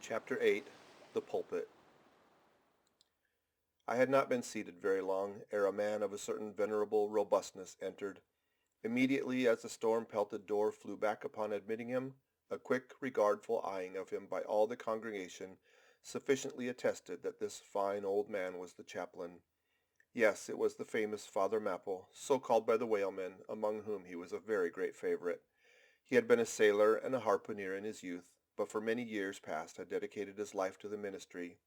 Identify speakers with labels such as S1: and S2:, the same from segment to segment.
S1: Chapter 8 The Pulpit I had not been seated very long ere a man of a certain venerable robustness entered. Immediately as the storm-pelted door flew back upon admitting him, a quick, regardful eyeing of him by all the congregation sufficiently attested that this fine old man was the chaplain. Yes, it was the famous Father Mapple, so called by the whalemen, among whom he was a very great favorite. He had been a sailor and a harpooner in his youth, but for many years past had dedicated his life to the ministry.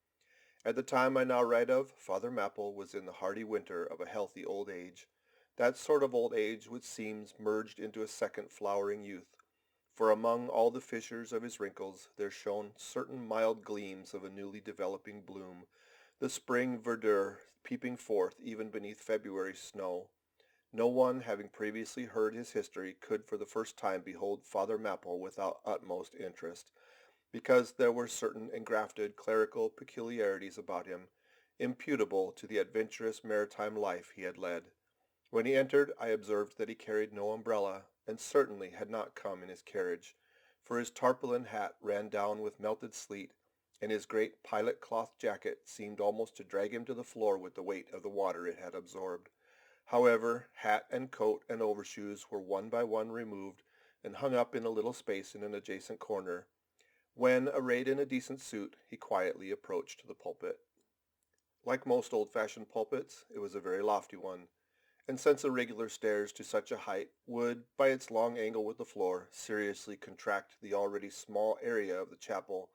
S1: At the time I now write of, Father Mapple was in the hardy winter of a healthy old age, that sort of old age which seems merged into a second flowering youth, for among all the fissures of his wrinkles there shone certain mild gleams of a newly developing bloom, the spring verdure peeping forth even beneath February's snow. No one, having previously heard his history, could for the first time behold Father Mapple without utmost interest, because there were certain engrafted clerical peculiarities about him, imputable to the adventurous maritime life he had led. When he entered, I observed that he carried no umbrella, and certainly had not come in his carriage, for his tarpaulin hat ran down with melted sleet, and his great pilot cloth jacket seemed almost to drag him to the floor with the weight of the water it had absorbed. However, hat and coat and overshoes were one by one removed and hung up in a little space in an adjacent corner, when, arrayed in a decent suit, he quietly approached the pulpit. Like most old-fashioned pulpits, it was a very lofty one, and since irregular stairs to such a height would, by its long angle with the floor, seriously contract the already small area of the chapel,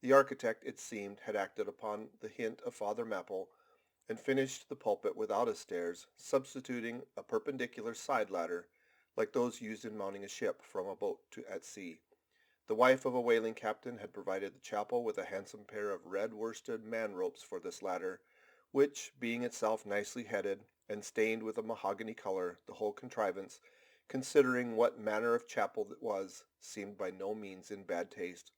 S1: the architect, it seemed, had acted upon the hint of Father Mapple, and finished the pulpit without a stairs, substituting a perpendicular side ladder, like those used in mounting a ship from a boat at sea. The wife of a whaling captain had provided the chapel with a handsome pair of red worsted man-ropes for this ladder, which, being itself nicely headed, and stained with a mahogany color, the whole contrivance, considering what manner of chapel it was, seemed by no means in bad taste.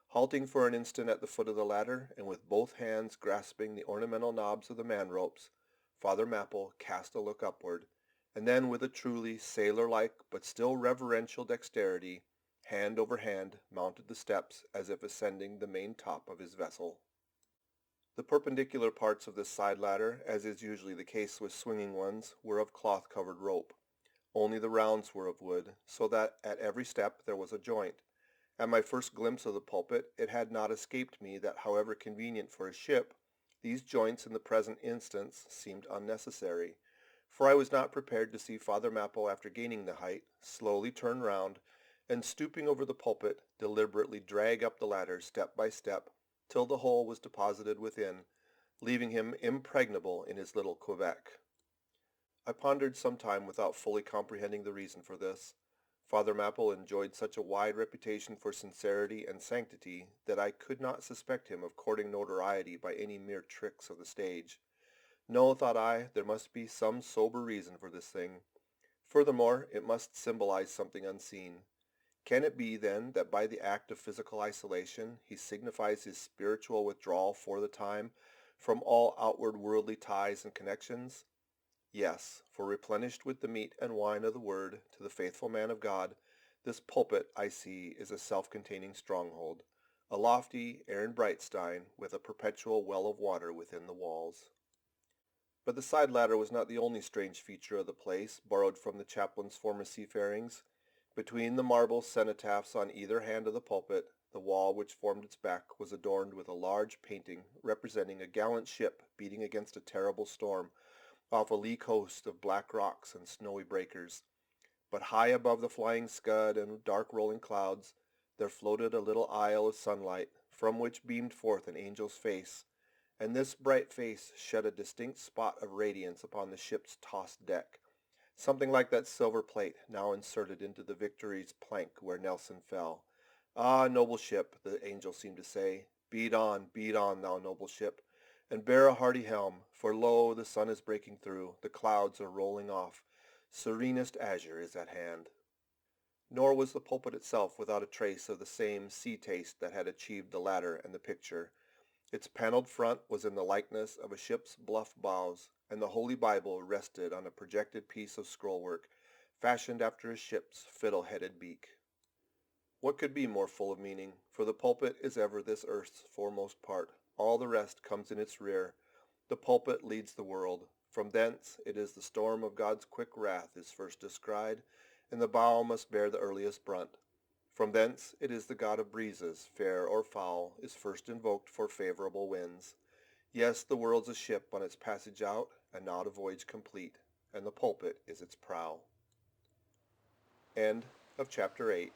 S1: Halting for an instant at the foot of the ladder, and with both hands grasping the ornamental knobs of the man-ropes, Father Mapple cast a look upward, and then with a truly sailor-like but still reverential dexterity, hand over hand, mounted the steps as if ascending the main top of his vessel. The perpendicular parts of this side ladder, as is usually the case with swinging ones, were of cloth-covered rope. Only the rounds were of wood, so that at every step there was a joint. At my first glimpse of the pulpit, it had not escaped me that however convenient for a ship, these joints in the present instance seemed unnecessary, for I was not prepared to see Father Mapple after gaining the height, slowly turn round, and stooping over the pulpit, deliberately drag up the ladder step by step, till the whole was deposited within, leaving him impregnable in his little Quebec. I pondered some time without fully comprehending the reason for this. Father Mapple enjoyed such a wide reputation for sincerity and sanctity that I could not suspect him of courting notoriety by any mere tricks of the stage. No, thought I, there must be some sober reason for this thing. Furthermore, it must symbolize something unseen. Can it be, then, that by the act of physical isolation he signifies his spiritual withdrawal for the time from all outward worldly ties and connections? Yes, for replenished with the meat and wine of the Word to the faithful man of God, this pulpit, I see, is a self-containing stronghold, a lofty Ehrenbreitstein with a perpetual well of water within the walls. But the side ladder was not the only strange feature of the place, borrowed from the chaplain's former seafarings. Between the marble cenotaphs on either hand of the pulpit, the wall which formed its back was adorned with a large painting representing a gallant ship beating against a terrible storm off a lee coast of black rocks and snowy breakers. But high above the flying scud and dark rolling clouds, there floated a little isle of sunlight, from which beamed forth an angel's face, and this bright face shed a distinct spot of radiance upon the ship's tossed deck, something like that silver plate now inserted into the Victory's plank where Nelson fell. Ah, noble ship, the angel seemed to say, beat on, thou noble ship, and bear a hearty helm, for lo, the sun is breaking through, the clouds are rolling off, serenest azure is at hand. Nor was the pulpit itself without a trace of the same sea taste that had achieved the ladder and the picture. Its paneled front was in the likeness of a ship's bluff bows, and the Holy Bible rested on a projected piece of scrollwork, fashioned after a ship's fiddle-headed beak. What could be more full of meaning? For the pulpit is ever this earth's foremost part. All the rest comes in its rear. The pulpit leads the world. From thence it is the storm of God's quick wrath is first descried, and the bow must bear the earliest brunt. From thence it is the god of breezes, fair or foul, is first invoked for favorable winds. Yes, the world's a ship on its passage out, and not a voyage complete, and the pulpit is its prow. End of chapter 8.